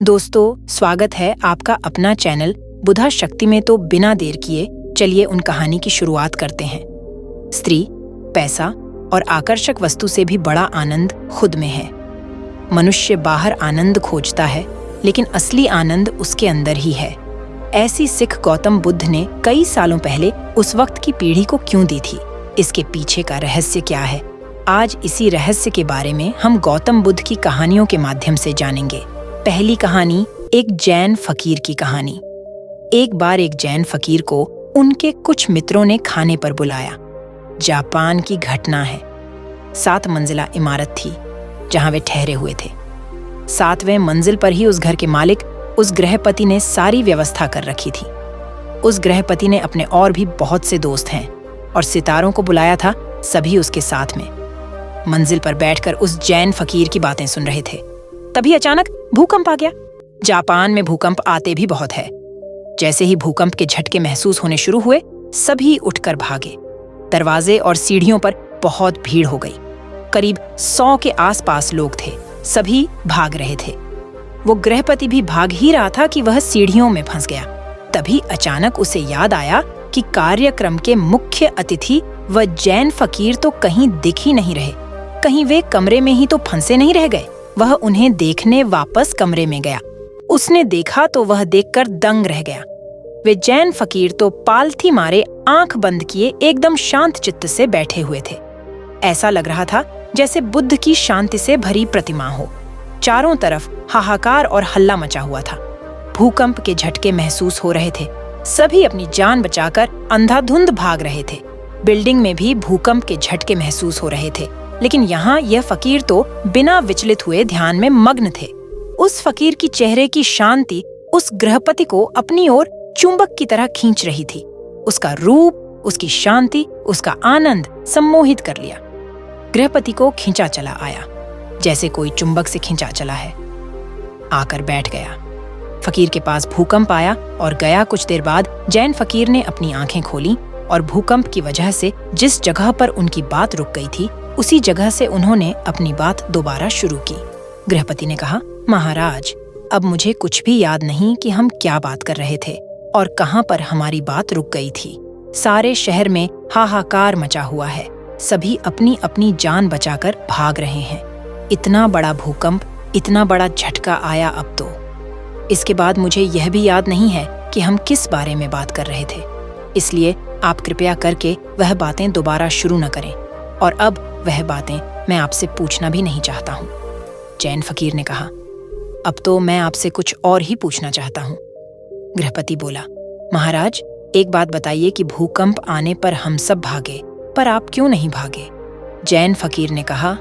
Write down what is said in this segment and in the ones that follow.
दोस्तों, स्वागत है आपका अपना चैनल बुधा शक्ति में। तो बिना देर किए चलिए उन कहानी की शुरुआत करते हैं। स्त्री, पैसा और आकर्षक वस्तु से भी बड़ा आनंद खुद में है। मनुष्य बाहर आनंद खोजता है, लेकिन असली आनंद उसके अंदर ही है। ऐसी सीख गौतम बुद्ध ने कई सालों पहले उस वक्त की पीढ़ी को क्यों दी थी? इसके पीछे का रहस्य क्या है? आज इसी रहस्य के बारे में हम गौतम बुद्ध की कहानियों के माध्यम से जानेंगे। पहली कहानी, एक जैन फकीर की कहानी। एक बार एक जैन फकीर को उनके कुछ मित्रों ने खाने पर बुलाया। जापान की घटना है। 7 मंजिला इमारत थी जहां वे ठहरे हुए थे। 7वें मंजिल पर ही उस घर के मालिक, उस गृहपति ने सारी व्यवस्था कर रखी थी। उस गृहपति ने अपने और भी बहुत से दोस्त हैं और सितारों को बुलाया था, सभी उसके साथ में। मंजिल पर बैठकर उस जैन फकीर की बातें सुन रहे थे। तभी अचानक भूकंप आ गया। जापान में भूकंप आते भी बहुत है। जैसे ही भूकंप के झटके महसूस होने शुरू हुए, सभी उठकर भागे। दरवाजे और सीढ़ियों पर बहुत भीड़ हो गई। करीब 100 के आसपास लोग थे। सभी भाग रहे थे। वो गृहपति भी भाग ही रहा था कि वह सीढ़ियों में फंस गया। तभी अचानक उसे याद आया कि कार्यक्रम के मुख्य अतिथि व जैन फकीर तो कहीं दिख ही नहीं रहे। कहीं वे कमरे में ही तो फंसे नहीं रह गए? वह उन्हें देखने वापस कमरे में गया। उसने देखा तो वह देखकर दंग रह गया। वे जैन फकीर तो पालथी मारे आंख बंद किए एकदम शांत चित्त से बैठे हुए थे। ऐसा लग रहा था जैसे बुद्ध की शांति से भरी प्रतिमा हो। चारों तरफ हाहाकार और हल्ला मचा हुआ था। भूकंप के झटके महसूस हो रहे थे। सभी अपनी जान बचाकर अंधाधुंध भाग रहे थे। बिल्डिंग में भी भूकंप के झटके महसूस हो रहे थे, लेकिन यहाँ यह फकीर तो बिना विचलित हुए ध्यान में मग्न थे। उस फकीर की चेहरे की शांति उस गृहपति को अपनी ओर चुंबक की तरह खींच रही थी। उसका रूप, उसकी शांति, उसका आनंद सम्मोहित कर लिया। गृहपति को खींचा चला आया, जैसे कोई चुंबक से खींचा चला है। आकर बैठ गया। फकीर के पास भूकंप आया और गया। कुछ देर बाद जैन फकीर ने अपनी आंखें खोली और भूकंप की वजह से जिस जगह पर उनकी बात रुक गई थी, उसी जगह से उन्होंने अपनी बात दोबारा शुरू की। गृहपति ने कहा, महाराज, अब मुझे कुछ भी याद नहीं कि हम क्या बात कर रहे थे और कहाँ पर हमारी बात रुक गई थी। सारे शहर में हाहाकार मचा हुआ है। सभी अपनी अपनी जान बचाकर भाग रहे हैं। इतना बड़ा भूकंप, इतना बड़ा झटका आया अब तो। इसके बाद मुझे यह भी याद नहीं है कि हम किस बारे में बात कर रहे थे। इसलिए आप कृपया करके वह बातें दोबारा शुरू न करें, और अब वह बातें मैं आपसे पूछना भी नहीं चाहता हूँ। जैन फकीर ने कहा, अब तो मैं आपसे कुछ और ही पूछना चाहता हूँ। गृहपति बोला, महाराज, एक बात बताइए कि भूकंप आने पर हम सब भागे, पर आप क्यों नहीं भागे? जैन फकीर ने कहा,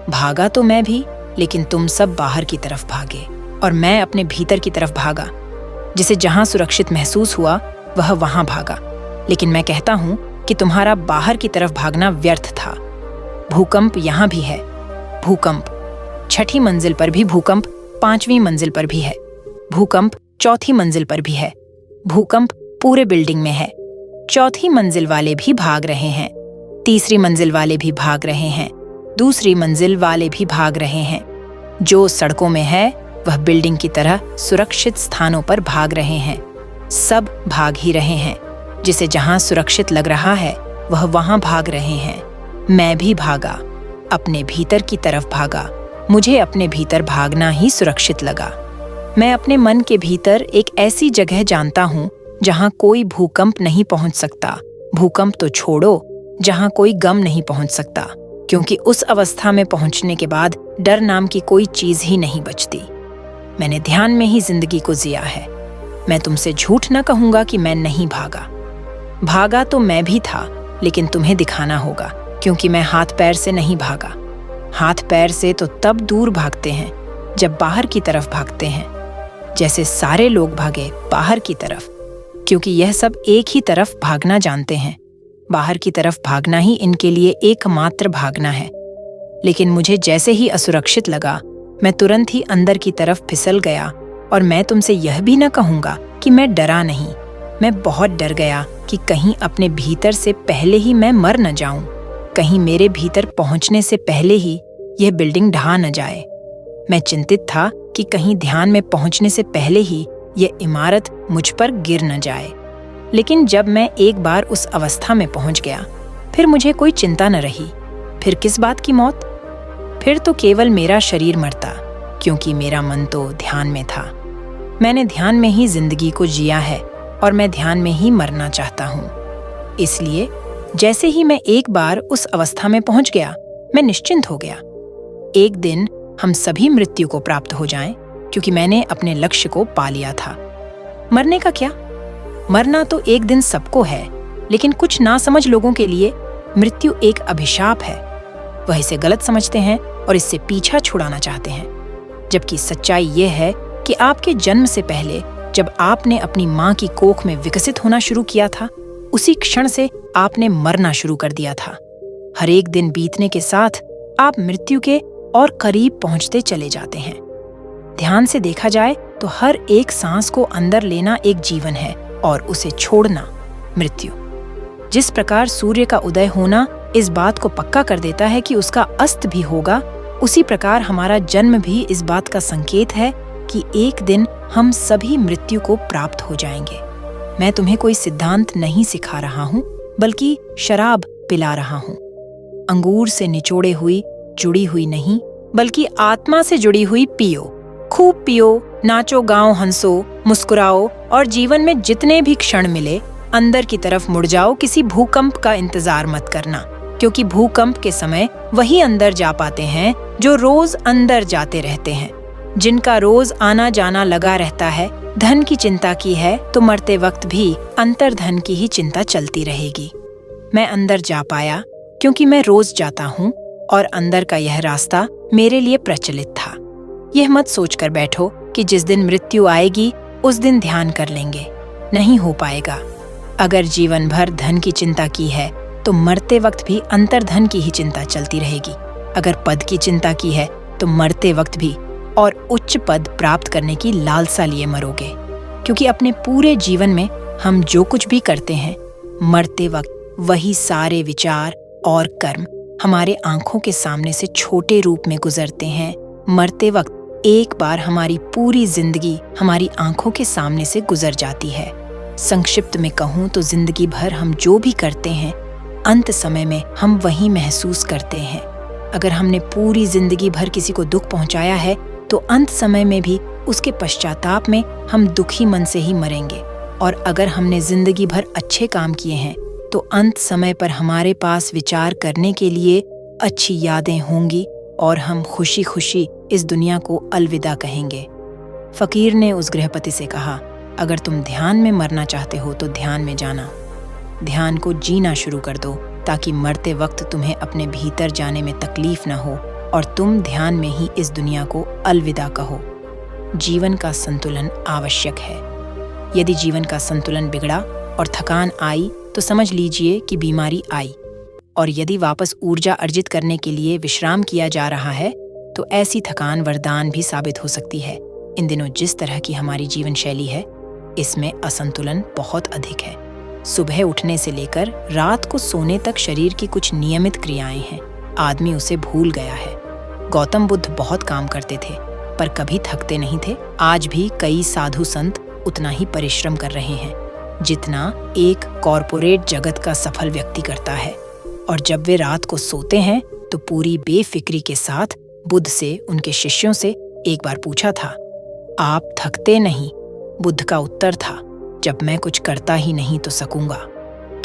भागा तो मैं भी, लेकिन तुम सब बाहर की तरफ भागे और मैं अपने भीतर की तरफ भागा। जिसे जहां सुरक्षित महसूस हुआ वह वहां भागा। लेकिन मैं कहता हूँ कि तुम्हारा बाहर की तरफ भागना व्यर्थ था। भूकंप यहाँ भी है। भूकंप 6ठी मंजिल पर भी, भूकंप 5वीं मंजिल पर भी है, भूकंप 4थी मंजिल पर भी है। भूकंप पूरे बिल्डिंग में है। 4थी मंजिल वाले भी भाग रहे हैं, 3री मंजिल वाले भी भाग रहे हैं, 2री मंजिल वाले भी भाग रहे हैं। जो सड़कों में है वह बिल्डिंग की तरह सुरक्षित स्थानों पर भाग रहे हैं। सब भाग ही रहे हैं। जिसे जहां सुरक्षित लग रहा है वह वहां भाग रहे हैं। मैं भी भागा, अपने भीतर की तरफ भागा। मुझे अपने भीतर भागना ही सुरक्षित लगा। मैं अपने मन के भीतर एक ऐसी जगह जानता हूँ जहाँ कोई भूकंप नहीं पहुँच सकता। भूकंप तो छोड़ो, जहाँ कोई गम नहीं पहुँच सकता, क्योंकि उस अवस्था में पहुँचने के बाद डर नाम की कोई चीज ही नहीं बचती। मैंने ध्यान में ही जिंदगी को जिया है। मैं तुमसे झूठ न कहूँगा कि मैं नहीं भागा। भागा तो मैं भी था, लेकिन तुम्हें दिखाना होगा, क्योंकि मैं हाथ पैर से नहीं भागा। हाथ पैर से तो तब दूर भागते हैं जब बाहर की तरफ भागते हैं, जैसे सारे लोग भागे बाहर की तरफ, क्योंकि यह सब एक ही तरफ भागना जानते हैं। बाहर की तरफ भागना ही इनके लिए एकमात्र भागना है। लेकिन मुझे जैसे ही असुरक्षित लगा, मैं तुरंत ही अंदर की तरफ फिसल गया। और मैं तुमसे यह भी न कहूँगा कि मैं डरा नहीं। मैं बहुत डर गया कि कहीं अपने भीतर से पहले ही मैं मर न जाऊं, कहीं मेरे भीतर पहुंचने से पहले ही यह बिल्डिंग ढह न जाए। मैं चिंतित था कि कहीं ध्यान में पहुंचने से पहले ही ये इमारत मुझ पर गिर न जाए। लेकिन जब मैं एक बार उस अवस्था में पहुंच गया, फिर मुझे कोई चिंता न रही। फिर किस बात की मौत? फिर तो केवल मेरा शरीर मरता, क्योंकि मेरा मन तो ध्यान में था। मैंने ध्यान में ही जिंदगी को जिया है और मैं ध्यान में ही मरना चाहता हूँ। इसलिए जैसे ही मैं एक बार उस अवस्था में पहुंच गया, मैं निश्चिंत हो गया। एक दिन हम सभी मृत्यु को प्राप्त हो जाएं, क्योंकि मैंने अपने लक्ष्य को पा लिया था। मरने का क्या? मरना तो एक दिन सबको है, लेकिन कुछ नासमझ लोगों के लिए मृत्यु एक अभिशाप है। वह इसे गलत समझते हैं और इससे पीछा छुड़ाना चाहते हैं। जबकि सच्चाई ये है कि आपके जन्म से पहले जब आपने अपनी माँ की कोख में विकसित होना शुरू किया था, उसी क्षण से आपने मरना शुरू कर दिया था। हर एक दिन बीतने के साथ आप मृत्यु के और करीब पहुंचते चले जाते हैं। ध्यान से देखा जाए तो हर एक सांस को अंदर लेना एक जीवन है और उसे छोड़ना मृत्यु। जिस प्रकार सूर्य का उदय होना इस बात को पक्का कर देता है कि उसका अस्त भी होगा, उसी प्रकार हमारा जन्म भी इस बात का संकेत है कि एक दिन हम सभी मृत्यु को प्राप्त हो जाएंगे। मैं तुम्हें कोई सिद्धांत नहीं सिखा रहा हूँ, बल्कि शराब पिला रहा हूँ। अंगूर से निचोड़े हुई जुड़ी हुई नहीं, बल्कि आत्मा से जुड़ी हुई पियो। खूब पियो, नाचो, गाओ, हंसो, मुस्कुराओ और जीवन में जितने भी क्षण मिले अंदर की तरफ मुड़ जाओ। किसी भूकंप का इंतजार मत करना, क्योंकि भूकंप के समय वही अंदर जा पाते हैं जो रोज अंदर जाते रहते हैं, जिनका रोज आना जाना लगा रहता है। धन की चिंता की है तो मरते वक्त भी अंतर्धन की ही चिंता चलती रहेगी। मैं अंदर जा पाया क्योंकि मैं रोज जाता हूँ और अंदर का यह रास्ता मेरे लिए प्रचलित था। यह मत सोचकर बैठो कि जिस दिन मृत्यु आएगी उस दिन ध्यान कर लेंगे। नहीं हो पाएगा। अगर जीवन भर धन की चिंता की है तो मरते वक्त भी अंतर्धन की ही चिंता चलती रहेगी। अगर पद की चिंता की है तो मरते वक्त भी और उच्च पद प्राप्त करने की लालसा लिए मरोगे, क्योंकि अपने पूरे जीवन में हम जो कुछ भी करते हैं, मरते वक्त वही सारे विचार और कर्म हमारे आंखों के सामने से छोटे रूप में गुजरते हैं। मरते वक्त एक बार हमारी पूरी जिंदगी हमारी आंखों के सामने से गुजर जाती है। संक्षिप्त में कहूँ तो जिंदगी भर हम जो भी करते हैं, अंत समय में हम वही महसूस करते हैं। अगर हमने पूरी जिंदगी भर किसी को दुख पहुंचाया है तो अंत समय में भी उसके पश्चाताप में हम दुखी मन से ही मरेंगे। और अगर हमने जिंदगी भर अच्छे काम किए हैं तो अंत समय पर हमारे पास विचार करने के लिए अच्छी यादें होंगी और हम खुशी खुशी इस दुनिया को अलविदा कहेंगे। फकीर ने उस गृहपति से कहा, अगर तुम ध्यान में मरना चाहते हो तो ध्यान में जाना। ध्यान को जीना शुरू कर दो, ताकि मरते वक्त तुम्हें अपने भीतर जाने में तकलीफ न हो और तुम ध्यान में ही इस दुनिया को अलविदा कहो। जीवन का संतुलन आवश्यक है। यदि जीवन का संतुलन बिगड़ा और थकान आई तो समझ लीजिए कि बीमारी आई। और यदि वापस ऊर्जा अर्जित करने के लिए विश्राम किया जा रहा है तो ऐसी थकान वरदान भी साबित हो सकती है। इन दिनों जिस तरह की हमारी जीवन शैली है, इसमें असंतुलन बहुत अधिक है। सुबह उठने से लेकर रात को सोने तक शरीर की कुछ नियमित क्रियाएं हैं, आदमी उसे भूल गया है। गौतम बुद्ध बहुत काम करते थे पर कभी थकते नहीं थे। आज भी कई साधु संत उतना ही परिश्रम कर रहे हैं जितना एक कॉरपोरेट जगत का सफल व्यक्ति करता है। और जब वे रात को सोते हैं तो पूरी बेफिक्री के साथ बुद्ध से उनके शिष्यों से एक बार पूछा था, आप थकते नहीं? बुद्ध का उत्तर था, जब मैं कुछ करता ही नहीं तो सकूंगा।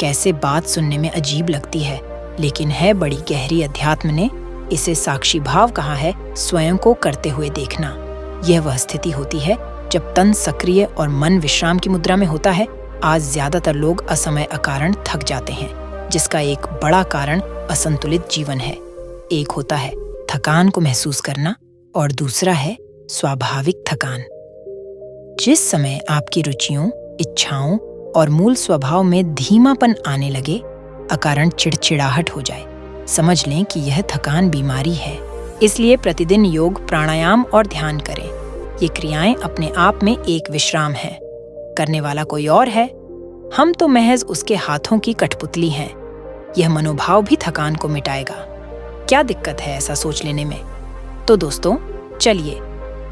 कैसे बात सुनने में अजीब लगती है, लेकिन है बड़ी गहरी। अध्यात्म ने इसे साक्षी भाव कहा है, स्वयं को करते हुए देखना। यह वह स्थिति होती है जब तन सक्रिय और मन विश्राम की मुद्रा में होता है। आज ज्यादातर लोग असमय अकारण थक जाते हैं, जिसका एक बड़ा कारण असंतुलित जीवन है। एक होता है थकान को महसूस करना और दूसरा है स्वाभाविक थकान। जिस समय आपकी रुचियों, इच्छाओं और मूल स्वभाव में धीमापन आने लगे, अकारण चिड़चिड़ाहट हो जाए, समझ लें कि यह थकान बीमारी है। इसलिए प्रतिदिन योग, प्राणायाम और ध्यान करें। ये क्रियाएं अपने आप में एक विश्राम है। करने वाला कोई और है, हम तो महज उसके हाथों की कठपुतली हैं। यह मनोभाव भी थकान को मिटाएगा। क्या दिक्कत है ऐसा सोच लेने में? तो दोस्तों, चलिए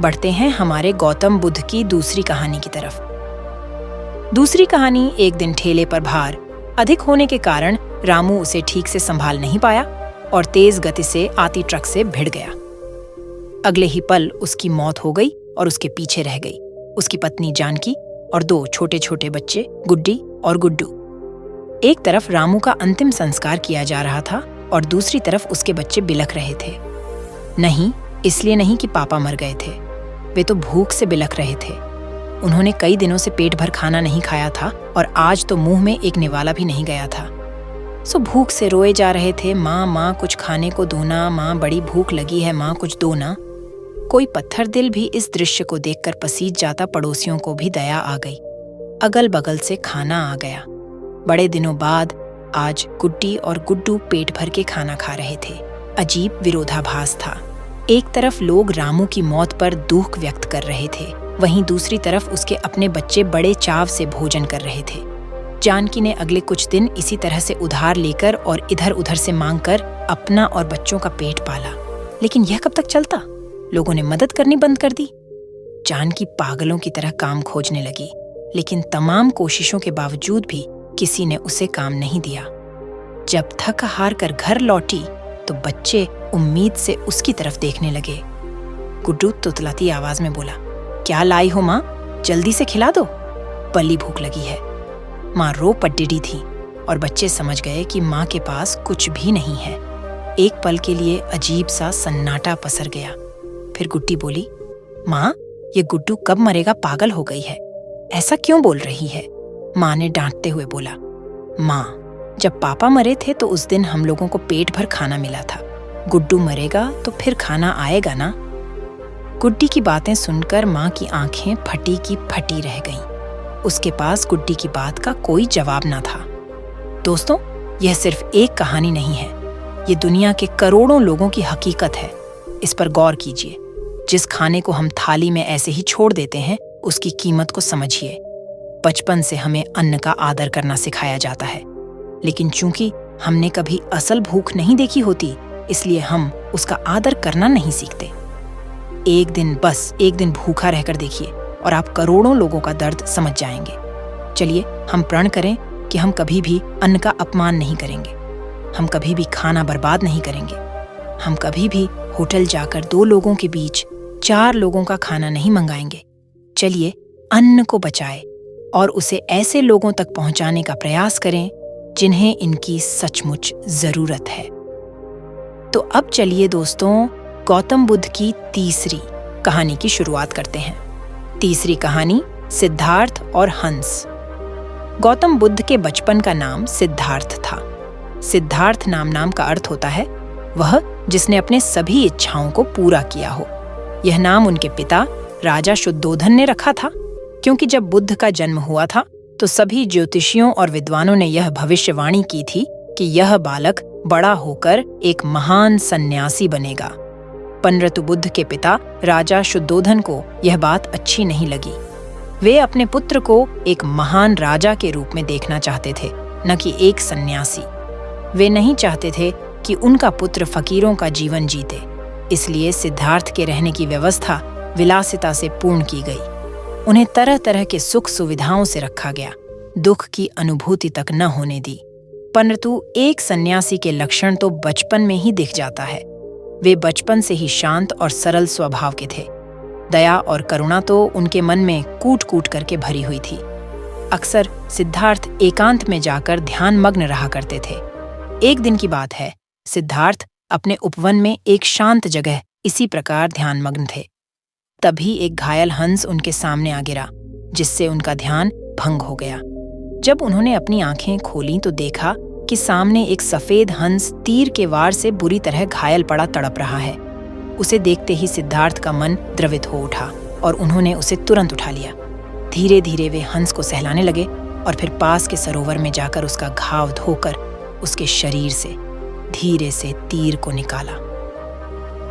बढ़ते हैं हमारे गौतम बुद्ध की दूसरी कहानी की तरफ। दूसरी कहानी, एक दिन ठेले पर भार अधिक होने के कारण रामू उसे ठीक से संभाल नहीं पाया और तेज गति से आती ट्रक से भिड़ गया। अगले ही पल उसकी मौत हो गई और उसके पीछे रह गई उसकी पत्नी जानकी और 2 छोटे छोटे बच्चे, गुड्डी और गुड्डू। एक तरफ रामू का अंतिम संस्कार किया जा रहा था और दूसरी तरफ उसके बच्चे बिलख रहे थे। नहीं, इसलिए नहीं कि पापा मर गए थे, वे तो भूख से बिलख रहे थे। उन्होंने कई दिनों से पेट भर खाना नहीं खाया था और आज तो मुंह में एक निवाला भी नहीं गया था। सो भूख से रोए जा रहे थे, माँ माँ कुछ खाने को दो ना, माँ बड़ी भूख लगी है, माँ कुछ दो ना। कोई पत्थर दिल भी इस दृश्य को देखकर पसीज जाता। पड़ोसियों को भी दया आ गई, अगल बगल से खाना आ गया। बड़े दिनों बाद आज गुड्डी और गुड्डू पेट भर के खाना खा रहे थे। अजीब विरोधाभास था। एक तरफ लोग रामू की मौत पर दुख व्यक्त कर रहे थे, वहीं दूसरी तरफ उसके अपने बच्चे बड़े चाव से भोजन कर रहे थे। जानकी ने अगले कुछ दिन इसी तरह से उधार लेकर और इधर उधर से मांगकर अपना और बच्चों का पेट पाला। लेकिन यह कब तक चलता? लोगों ने मदद करनी बंद कर दी। जानकी पागलों की तरह काम खोजने लगी, लेकिन तमाम कोशिशों के बावजूद भी किसी ने उसे काम नहीं दिया। जब थक हार कर घर लौटी तो बच्चे उम्मीद से उसकी तरफ देखने लगे। गुड्डू तुतलाती आवाज में बोला, क्या लाई हो माँ, जल्दी से खिला दो, बली भूख लगी है। माँ रो पड्डिडी थी और बच्चे समझ गए कि माँ के पास कुछ भी नहीं है। एक पल के लिए अजीब सा सन्नाटा पसर गया। फिर गुड्डी बोली, माँ ये गुड्डू कब मरेगा, पागल हो गई है, ऐसा क्यों बोल रही है? माँ ने डांटते हुए बोला, माँ जब पापा मरे थे तो उस दिन हम लोगों को पेट भर खाना मिला था, गुड्डू मरेगा तो फिर खाना आएगा ना। गुड्डी की बातें सुनकर माँ की आंखें फटी की फटी रह गईं। उसके पास गुड्डी की बात का कोई जवाब ना था। दोस्तों, यह सिर्फ एक कहानी नहीं है, ये दुनिया के करोड़ों लोगों की हकीकत है। इस पर गौर कीजिए। जिस खाने को हम थाली में ऐसे ही छोड़ देते हैं, उसकी कीमत को समझिए। बचपन से हमें अन्न का आदर करना सिखाया जाता है, लेकिन चूंकि हमने कभी असल भूख नहीं देखी होती, इसलिए हम उसका आदर करना नहीं सीखते। एक दिन भूखा रहकर देखिए और आप करोड़ों लोगों का दर्द समझ जाएंगे। चलिए हम प्रण करें कि हम कभी भी अन्न का अपमान नहीं करेंगे, हम कभी भी खाना बर्बाद नहीं करेंगे, हम कभी भी होटल जाकर 2 लोगों के बीच 4 लोगों का खाना नहीं मंगाएंगे। चलिए अन्न को बचाएं और उसे ऐसे लोगों तक पहुंचाने का प्रयास करें जिन्हें इनकी सचमुच जरूरत है। तो अब चलिए दोस्तों, गौतम बुद्ध की तीसरी कहानी की शुरुआत करते हैं। तीसरी कहानी, सिद्धार्थ और हंस। गौतम बुद्ध के बचपन का नाम सिद्धार्थ था। सिद्धार्थ नाम का अर्थ होता है वह जिसने अपने सभी इच्छाओं को पूरा किया हो। यह नाम उनके पिता राजा शुद्धोधन ने रखा था, क्योंकि जब बुद्ध का जन्म हुआ था तो सभी ज्योतिषियों और विद्वानों ने यह भविष्यवाणी की थी कि यह बालक बड़ा होकर एक महान सन्यासी बनेगा। परंतु बुद्ध के पिता राजा शुद्धोधन को यह बात अच्छी नहीं लगी। वे अपने पुत्र को एक महान राजा के रूप में देखना चाहते थे, न कि एक सन्यासी। वे नहीं चाहते थे कि उनका पुत्र फकीरों का जीवन जीते, इसलिए सिद्धार्थ के रहने की व्यवस्था विलासिता से पूर्ण की गई। उन्हें तरह तरह के सुख सुविधाओं से रखा गया, दुख की अनुभूति तक न होने दी। परंतु एक सन्यासी के लक्षण तो बचपन में ही दिख जाता है। वे बचपन से ही शांत और सरल स्वभाव के थे। दया और करुणा तो उनके मन में कूट कूट करके भरी हुई थी। अक्सर सिद्धार्थ एकांत में जाकर ध्यान मग्न रहा करते थे। एक दिन की बात है, सिद्धार्थ अपने उपवन में एक शांत जगह इसी प्रकार ध्यान मग्न थे। तभी एक घायल हंस उनके सामने आ गिरा, जिससे उनका ध्यान भंग हो गया। जब उन्होंने अपनी आंखें खोलीं तो देखा कि सामने एक सफेद हंस तीर के वार से बुरी तरह घायल पड़ा तड़प रहा है। उसे देखते ही सिद्धार्थ का मन द्रवित हो उठा और उन्होंने उसे तुरंत उठा लिया। धीरे धीरे वे हंस को सहलाने लगे और फिर पास के सरोवर में जाकर उसका घाव धोकर उसके शरीर से धीरे से तीर को निकाला।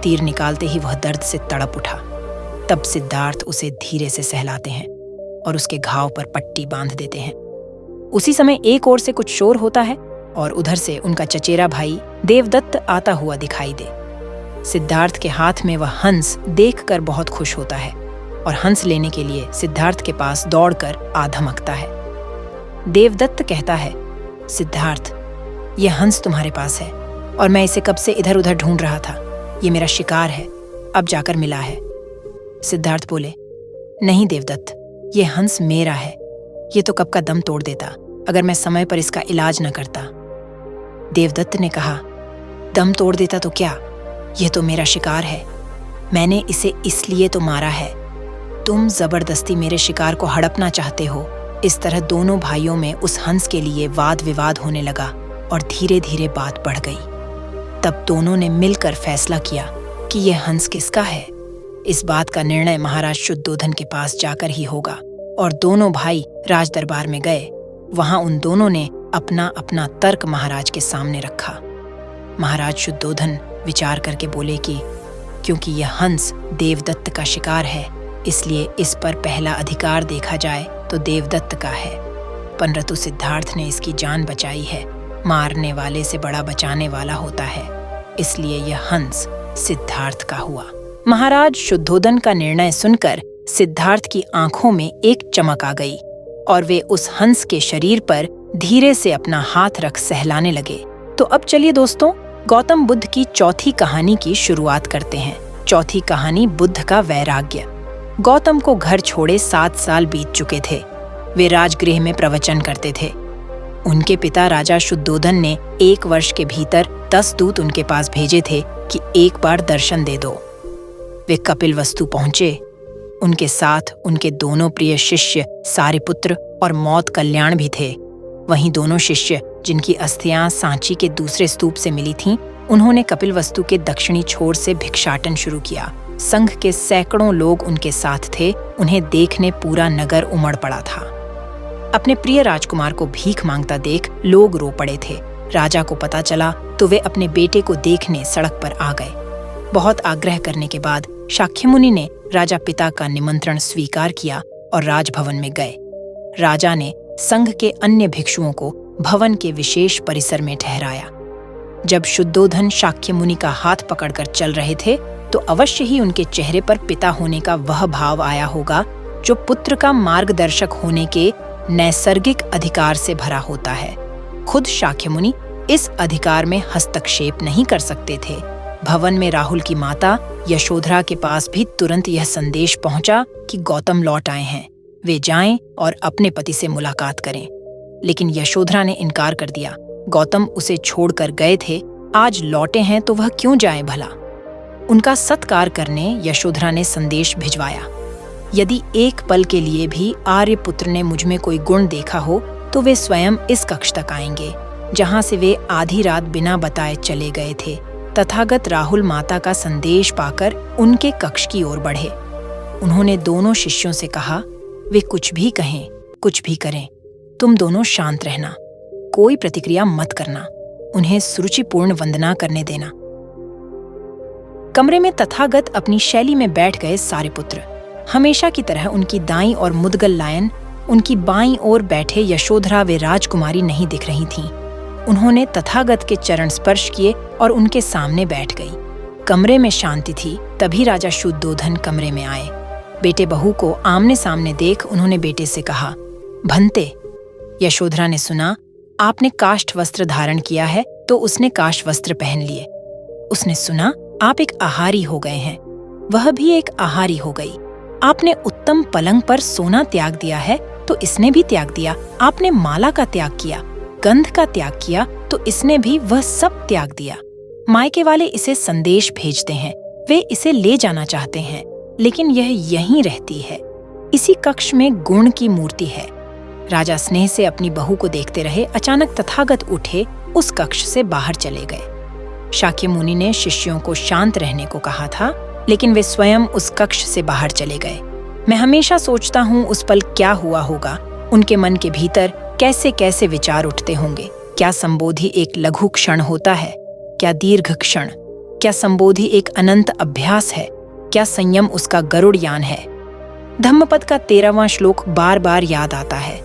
तीर निकालते ही वह दर्द से तड़प उठा। तब सिद्धार्थ उसे धीरे से सहलाते हैं और उसके घाव पर पट्टी बांध देते हैं। उसी समय एक ओर से कुछ शोर होता है और उधर से उनका चचेरा भाई देवदत्त आता हुआ दिखाई दे। सिद्धार्थ के हाथ में वह हंस देखकर बहुत खुश होता है और हंस लेने के लिए सिद्धार्थ के पास दौड़कर आ धमकता है। देवदत्त कहता है, सिद्धार्थ, यह हंस तुम्हारे पास है और मैं इसे कब से इधर उधर ढूंढ रहा था। ये मेरा शिकार है, अब जाकर मिला है। सिद्धार्थ बोले, नहीं देवदत्त, ये हंस मेरा है। ये तो कब का दम तोड़ देता अगर मैं समय पर इसका इलाज न करता। देवदत्त ने कहा, दम तोड़ देता तो क्या, यह तो मेरा शिकार है। मैंने इसे इसलिए तो मारा है। तुम जबरदस्ती मेरे शिकार को हड़पना चाहते हो। इस तरह दोनों भाइयों में उस हंस के लिए वाद विवाद होने लगा और धीरे धीरे बात बढ़ गई। तब दोनों ने मिलकर फैसला किया कि यह हंस किसका है। इस बात का निर्णय महाराज शुद्धोधन के पास जाकर ही होगा और दोनों भाई राज दरबार में गए। वहां उन दोनों ने अपना अपना तर्क महाराज के सामने रखा। महाराज शुद्धोधन विचार करके बोले कि क्योंकि यह हंस देवदत्त का शिकार है, इसलिए इस पर पहला अधिकार देखा जाए तो देवदत्त का है। परंतु सिद्धार्थ ने इसकी जान बचाई है। मारने वाले से बड़ा बचाने वाला होता है, इसलिए यह हंस सिद्धार्थ का हुआ। महाराज शुद्धोधन का निर्णय सुनकर सिद्धार्थ की आंखों में एक चमक आ गई और वे उस हंस के शरीर पर धीरे से अपना हाथ रख सहलाने लगे। तो अब चलिए दोस्तों, गौतम बुद्ध की चौथी कहानी की शुरुआत करते हैं। चौथी कहानी, बुद्ध का वैराग्य। गौतम को घर छोड़े 7 साल बीत चुके थे। वे राजगृह में प्रवचन करते थे। उनके पिता राजा शुद्धोधन ने 1 वर्ष के भीतर 10 दूत उनके पास भेजे थे कि एक बार दर्शन दे दो। वे कपिलवस्तु पहुंचे। उनके साथ उनके दोनों प्रिय शिष्य सारिपुत्र और मौत कल्याण भी थे। वहीं दोनों शिष्य जिनकी अस्थियां सांची के दूसरे स्तूप से मिली थीं, उन्होंने कपिलवस्तु के दक्षिणी छोर से भिक्षाटन शुरू किया। संघ के सैकड़ों लोग उनके साथ थे। उन्हें देखने पूरा नगर उमड़ पड़ा था। अपने प्रिय राजकुमार को भीख मांगता देख लोग रो पड़े थे। राजा को पता चला तो वे अपने बेटे को देखने सड़क पर आ गए। बहुत आग्रह करने के बाद शाक्यमुनि ने राजा पिता का निमंत्रण स्वीकार किया और राजभवन में गए। राजा ने संघ के अन्य भिक्षुओं को भवन के विशेष परिसर में ठहराया। जब शुद्धोधन शाक्यमुनि का हाथ पकड़कर चल रहे थे तो अवश्य ही उनके चेहरे पर पिता होने का वह भाव आया होगा जो पुत्र का मार्गदर्शक होने के नैसर्गिक अधिकार से भरा होता है। खुद शाक्यमुनि इस अधिकार में हस्तक्षेप नहीं कर सकते थे। भवन में राहुल की माता यशोधरा के पास भी तुरंत यह संदेश पहुंचा कि गौतम लौट आए हैं, वे जाएं और अपने पति से मुलाकात करें। लेकिन यशोधरा ने इनकार कर दिया। गौतम उसे छोड़कर गए थे, आज लौटे हैं तो वह क्यों जाए भला। उनका सत्कार करने यशोधरा ने संदेश भिजवाया। यदि एक पल के लिए भी आर्यपुत्र ने मुझ में कोई गुण देखा हो तो वे स्वयं इस कक्ष तक आएंगे, जहां से वे आधी रात बिना बताए चले गए थे। तथागत राहुल माता का संदेश पाकर उनके कक्ष की ओर बढ़े। उन्होंने दोनों शिष्यों से कहा, वे कुछ भी कहें, कुछ भी करें, तुम दोनों शांत रहना, कोई प्रतिक्रिया मत करना, उन्हें सुरुचिपूर्ण वंदना करने देना। कमरे में तथागत अपनी शैली में बैठ गए। सारिपुत्र हमेशा की तरह उनकी दाईं और मुदगल लायन, उनकी बाईं ओर बैठे यशोधरा वे राजकुमारी नहीं दिख रही थीं। उन्होंने तथागत के चरण स्पर्श किए और उनके सामने बैठ गई। कमरे में शांति थी। तभी राजा शुद्धोधन कमरे में आए। बेटे बहू को आमने सामने देख उन्होंने बेटे से कहा, भंते। यशोधरा ने सुना आपने काष्ठ वस्त्र धारण किया है तो उसने काष्ठ वस्त्र पहन लिए। उसने सुना आप एक आहारी हो गए हैं, वह भी एक आहारी हो गई। आपने उत्तम पलंग पर सोना त्याग दिया है तो इसने भी त्याग दिया। आपने माला का त्याग किया, गंध का त्याग किया तो इसने भी वह सब त्याग दिया। मायके वाले इसे संदेश भेजते हैं, वे इसे ले जाना चाहते हैं, लेकिन यह यहीं रहती है। इसी कक्ष में गुण की मूर्ति है। राजा स्नेह से अपनी बहू को देखते रहे। अचानक तथागत उठे, उस कक्ष से बाहर चले गए। शाक्यमुनि ने शिष्यों को शांत रहने को कहा था, लेकिन वे स्वयं उस कक्ष से बाहर चले गए। मैं हमेशा सोचता हूँ उस पल क्या हुआ होगा, उनके मन के भीतर कैसे कैसे विचार उठते होंगे। क्या संबोधि एक लघु क्षण होता है, क्या दीर्घ क्षण? क्या संबोधि एक अनंत अभ्यास है, क्या संयम उसका गरुड़ यान है? धम्मपद का 13वां श्लोक बार बार याद आता है।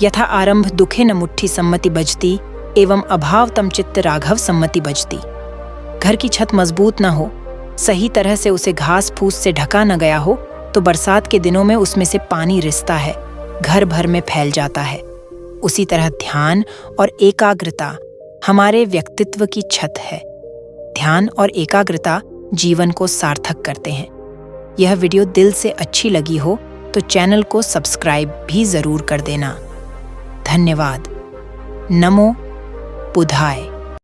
यथा आरंभ दुखे न मुट्ठी सम्मति बजती, एवं अभाव तम चित्त राघव सम्मति बजती। घर की छत मजबूत न हो सही तरह से उसे घास फूस से ढका न गया हो तो बरसात के दिनों में उसमें से पानी रिसता है, घर भर में फैल जाता है। उसी तरह ध्यान और एकाग्रता हमारे व्यक्तित्व की छत है। ध्यान और एकाग्रता जीवन को सार्थक करते हैं। यह वीडियो दिल से अच्छी लगी हो तो चैनल को सब्सक्राइब भी जरूर कर देना। धन्यवाद। नमो बुधाय।